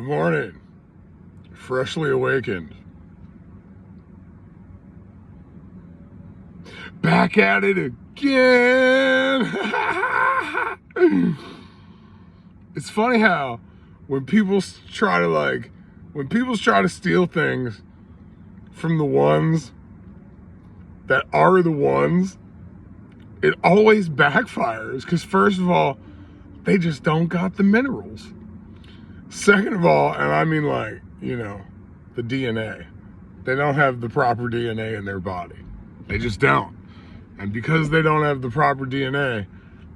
Good morning, freshly awakened. Back at it again. It's funny how when people try to steal things from the ones that are the ones, it always backfires. Because first of all, they just don't got the minerals. Second of all, and I mean the DNA. They don't have the proper DNA in their body. They just don't. And because they don't have the proper DNA,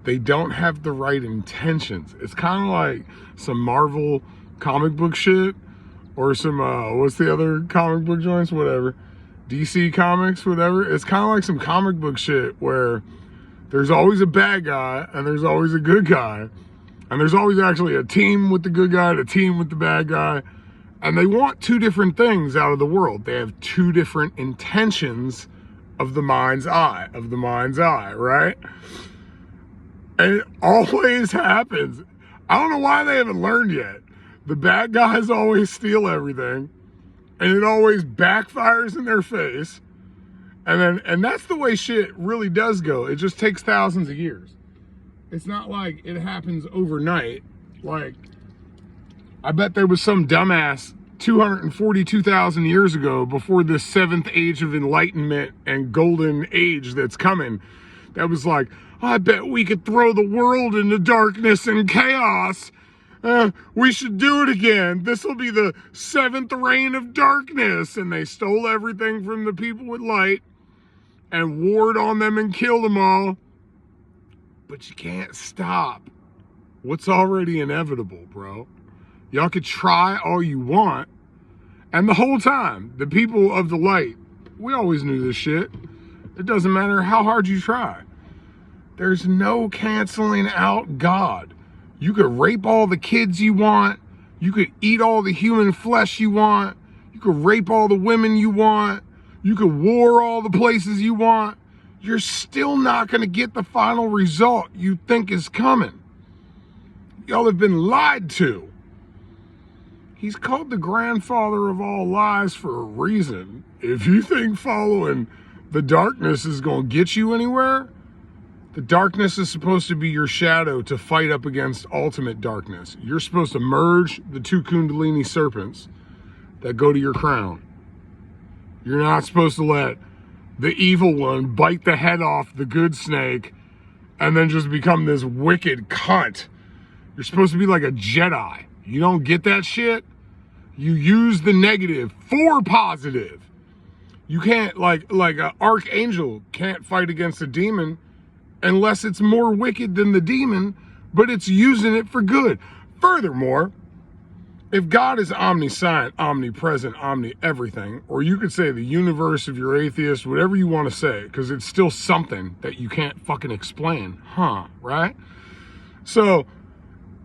they don't have the right intentions. It's kind of like some Marvel comic book shit or some, what's the other comic book joints? Whatever. DC Comics, whatever. It's kind of like some comic book shit where there's always a bad guy and there's always a good guy. And there's always actually a team with the good guy and a team with the bad guy. And they want two different things out of the world. They have two different intentions of the mind's eye, right? And it always happens. I don't know why they haven't learned yet. The bad guys always steal everything, and it always backfires in their face. And that's the way shit really does go. It just takes thousands of years. It's not like it happens overnight. Like, I bet there was some dumbass 242,000 years ago, before this seventh age of enlightenment and golden age that's coming, that was like, I bet we could throw the world into darkness and chaos. We should do it again. This will be the seventh reign of darkness. And they stole everything from the people with light and warred on them and killed them all. But you can't stop what's already inevitable, bro. Y'all could try all you want. And the whole time, the people of the light, we always knew this shit. It doesn't matter how hard you try. There's no canceling out God. You could rape all the kids you want. You could eat all the human flesh you want. You could rape all the women you want. You could war all the places you want. You're still not going to get the final result you think is coming. Y'all have been lied to. He's called the grandfather of all lies for a reason. If you think following the darkness is going to get you anywhere, the darkness is supposed to be your shadow to fight up against ultimate darkness. You're supposed to merge the two Kundalini serpents that go to your crown. You're not supposed to let the evil one bite the head off the good snake and then just become this wicked cunt. You're supposed to be like a Jedi. You don't get that shit? You use the negative for positive. You can't, like an archangel can't fight against a demon unless it's more wicked than the demon, but it's using it for good. Furthermore, if God is omniscient, omnipresent, omni-everything, or you could say the universe if you're atheist, whatever you want to say, because it's still something that you can't fucking explain, right? So,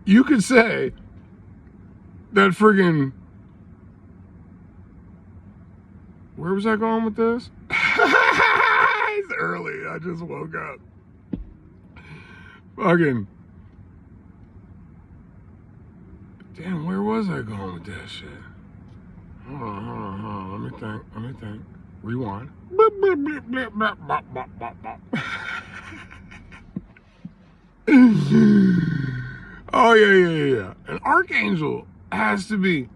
you could say that friggin', where was I going with this? It's early, I just woke up. Fucking, damn, where was I going with that shit? Hold on. Let me think. Rewind. Oh, yeah. An archangel has to be,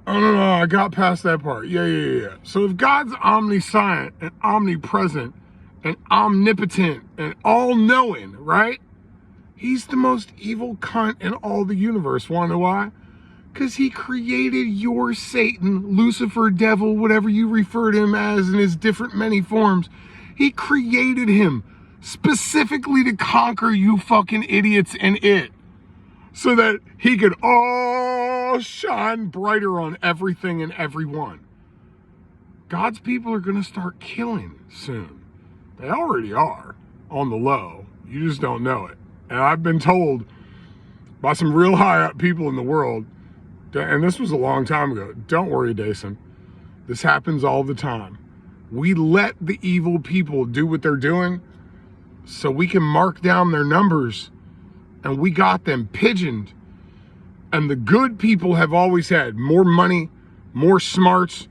oh, no, I got past that part. Yeah. So if God's omniscient and omnipresent and omnipotent and all-knowing, right? He's the most evil cunt in all the universe. Want to know why? Because he created your Satan, Lucifer, devil, whatever you refer to him as in his different many forms. He created him specifically to conquer you fucking idiots and it. So that he could all shine brighter on everything and everyone. God's people are going to start killing soon. They already are on the low. You just don't know it. And I've been told by some real high up people in the world, and this was a long time ago, don't worry, Dason. This happens all the time. We let the evil people do what they're doing so we can mark down their numbers, and we got them pigeoned And the good people have always had more money, more smarts,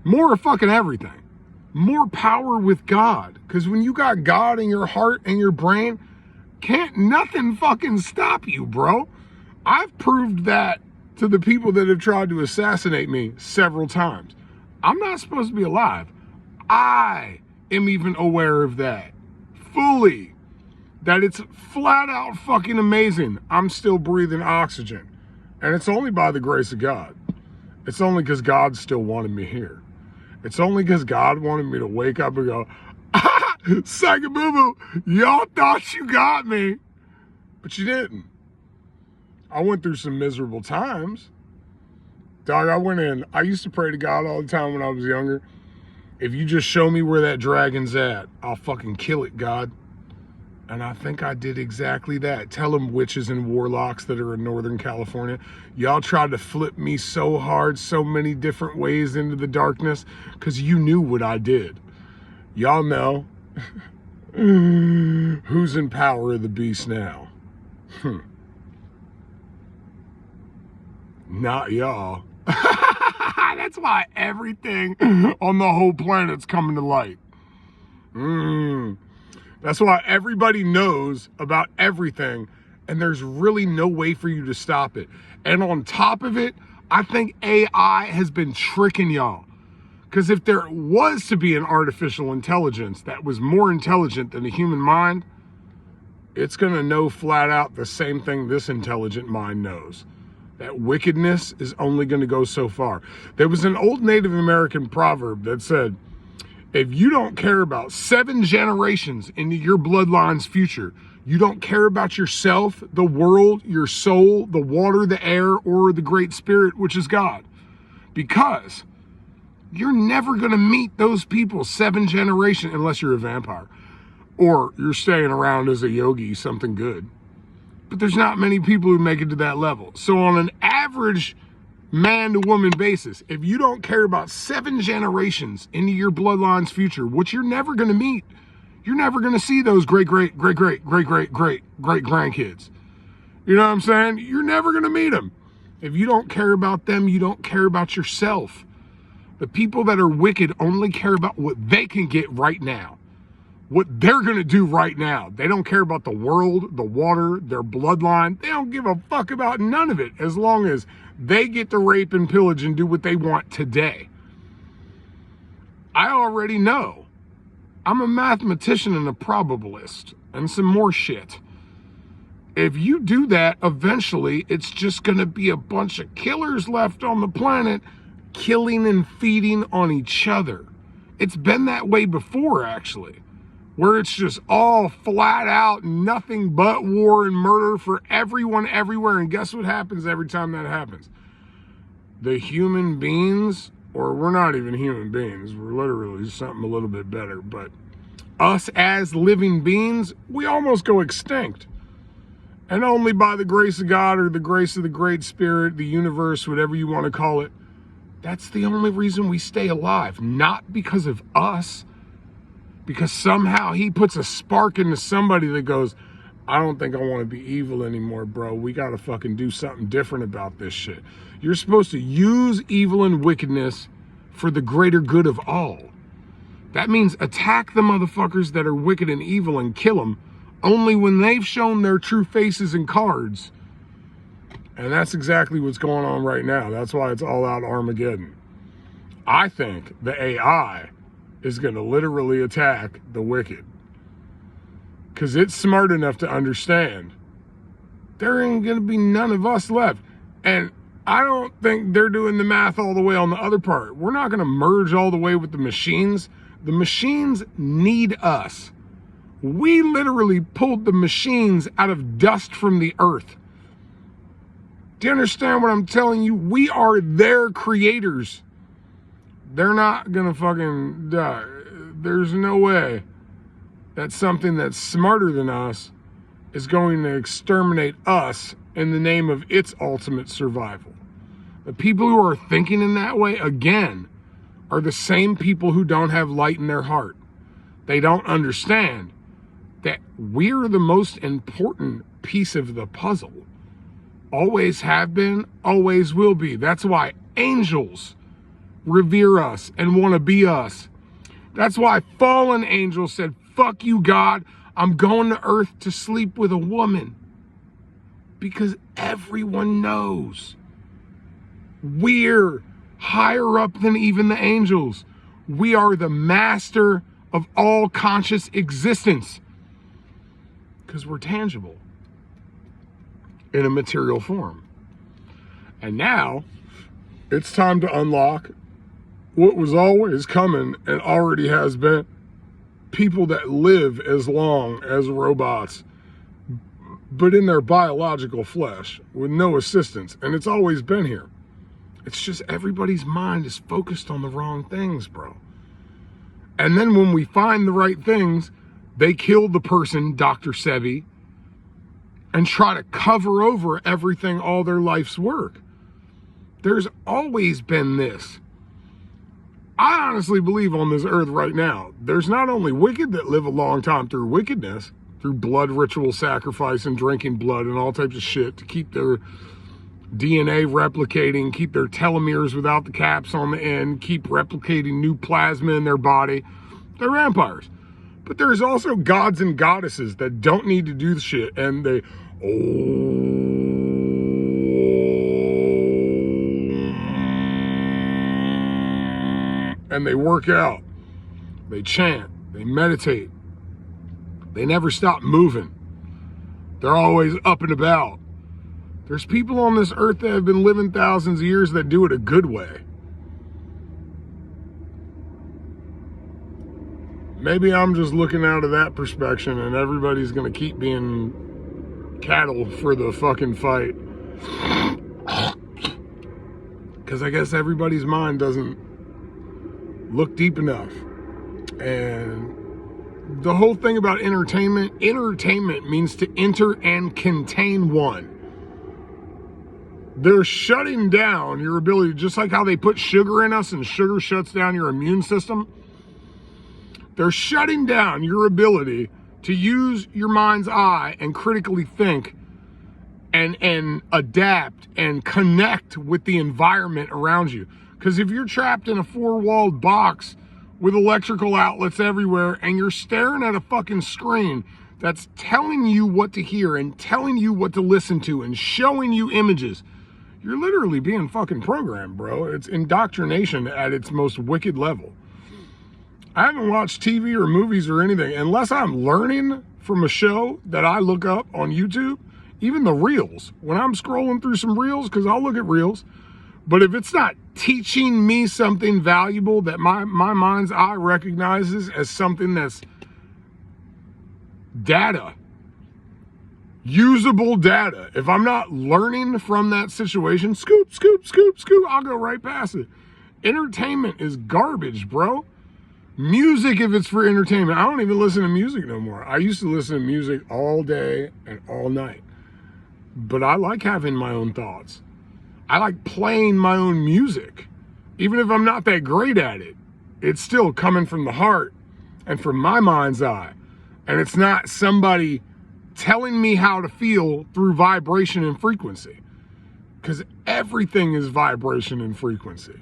more fucking everything. More power with God. Because when you got God in your heart and your brain, can't nothing fucking stop you, bro. I've proved that to the people that have tried to assassinate me several times. I'm not supposed to be alive. I am even aware of that. Fully. That it's flat out fucking amazing. I'm still breathing oxygen. And it's only by the grace of God. It's only because God still wanted me here. It's only because God wanted me to wake up and go, ah, Psycho Boo Boo, y'all thought you got me. But you didn't. I went through some miserable times. Dog, I used to pray to God all the time when I was younger. If you just show me where that dragon's at, I'll fucking kill it, God. And I think I did exactly that. Tell them witches and warlocks that are in Northern California. Y'all tried to flip me so hard, so many different ways into the darkness, because you knew what I did. Y'all know who's in power of the beast now. Not y'all. That's why everything on the whole planet's coming to light. That's why everybody knows about everything, and there's really no way for you to stop it. And on top of it, I think AI has been tricking y'all. Because if there was to be an artificial intelligence that was more intelligent than the human mind, it's going to know flat out the same thing this intelligent mind knows. That wickedness is only going to go so far. There was an old Native American proverb that said, if you don't care about 7 generations into your bloodline's future, you don't care about yourself, the world, your soul, the water, the air, or the Great Spirit, which is God. Because you're never going to meet those people 7 generations unless you're a vampire. Or you're staying around as a yogi, something good. But there's not many people who make it to that level. So on an average man to woman basis, if you don't care about 7 generations into your bloodline's future, which you're never going to meet, you're never going to see those great grandkids. You know what I'm saying? You're never going to meet them. If you don't care about them, you don't care about yourself. The people that are wicked only care about what they can get right now. What they're going to do right now. They don't care about the world, the water, their bloodline. They don't give a fuck about none of it as long as they get to rape and pillage and do what they want today. I already know. I'm a mathematician and a probabilist and some more shit. If you do that, eventually it's just going to be a bunch of killers left on the planet killing and feeding on each other. It's been that way before, actually. Where it's just all flat out, nothing but war and murder for everyone everywhere. And guess what happens every time that happens? The human beings, or we're not even human beings, we're literally something a little bit better, but us as living beings, we almost go extinct. And only by the grace of God or the grace of the Great Spirit, the universe, whatever you want to call it, that's the only reason we stay alive. Not because of us. Because somehow he puts a spark into somebody that goes, I don't think I want to be evil anymore, bro. We got to fucking do something different about this shit. You're supposed to use evil and wickedness for the greater good of all. That means attack the motherfuckers that are wicked and evil and kill them only when they've shown their true faces and cards. And that's exactly what's going on right now. That's why it's all out Armageddon. I think the AI is going to literally attack the wicked. Because it's smart enough to understand there ain't going to be none of us left. And I don't think they're doing the math all the way on the other part. We're not going to merge all the way with the machines. The machines need us. We literally pulled the machines out of dust from the earth. Do you understand what I'm telling you? We are their creators. They're not gonna fucking die. There's no way that something that's smarter than us is going to exterminate us in the name of its ultimate survival. The people who are thinking in that way, again, are the same people who don't have light in their heart. They don't understand that we're the most important piece of the puzzle. Always have been, always will be. That's why angels revere us and want to be us. That's why fallen angels said, fuck you, God. I'm going to earth to sleep with a woman. Because everyone knows we're higher up than even the angels. We are the master of all conscious existence. Because we're tangible in a material form. And now it's time to unlock what was always coming and already has been. People that live as long as robots, but in their biological flesh with no assistance. And it's always been here. It's just everybody's mind is focused on the wrong things, bro. And then when we find the right things, they kill the person, Dr. Sebi, and try to cover over everything, all their life's work. There's always been this. I honestly believe on this earth right now, there's not only wicked that live a long time through wickedness, through blood ritual sacrifice and drinking blood and all types of shit to keep their DNA replicating, keep their telomeres without the caps on the end, keep replicating new plasma in their body. They're vampires. But there's also gods and goddesses that don't need to do the shit, and they, and they work out, they chant, they meditate, they never stop moving, they're always up and about. There's people on this earth that have been living thousands of years that do it a good way. Maybe I'm just looking out of that perspective and everybody's gonna keep being cattle for the fucking fight. Because I guess everybody's mind doesn't look deep enough. And the whole thing about entertainment means to enter and contain one. They're shutting down your ability, just like how they put sugar in us and sugar shuts down your immune system. They're shutting down your ability to use your mind's eye and critically think and adapt and connect with the environment around you. Because if you're trapped in a four-walled box with electrical outlets everywhere and you're staring at a fucking screen that's telling you what to hear and telling you what to listen to and showing you images, you're literally being fucking programmed, bro. It's indoctrination at its most wicked level. I haven't watched TV or movies or anything unless I'm learning from a show that I look up on YouTube. Even the reels, when I'm scrolling through some reels, because I'll look at reels, but if it's not teaching me something valuable that my mind's eye recognizes as something that's data, usable data, if I'm not learning from that situation, scoop, I'll go right past it. Entertainment is garbage, bro. Music, if it's for entertainment, I don't even listen to music no more. I used to listen to music all day and all night. But I like having my own thoughts. I like playing my own music. Even if I'm not that great at it, it's still coming from the heart and from my mind's eye. And it's not somebody telling me how to feel through vibration and frequency. Because everything is vibration and frequency.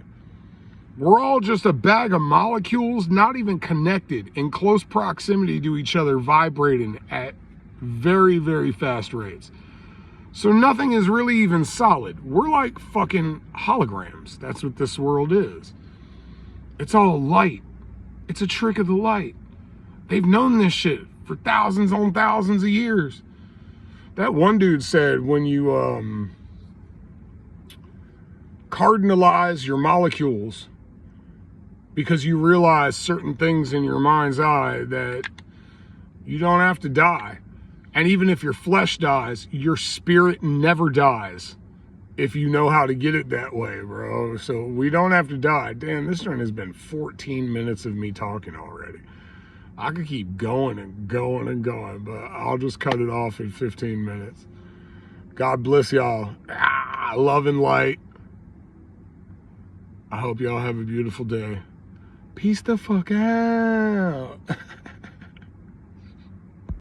We're all just a bag of molecules, not even connected, in close proximity to each other, vibrating at very, very fast rates. So nothing is really even solid. We're like fucking holograms. That's what this world is. It's all light. It's a trick of the light. They've known this shit for thousands on thousands of years. That one dude said when you cardinalize your molecules because you realize certain things in your mind's eye that you don't have to die. And even if your flesh dies, your spirit never dies if you know how to get it that way, bro. So we don't have to die. Damn, this one has been 14 minutes of me talking already. I could keep going and going and going, but I'll just cut it off in 15 minutes. God bless y'all. Love and light. I hope y'all have a beautiful day. Peace the fuck out.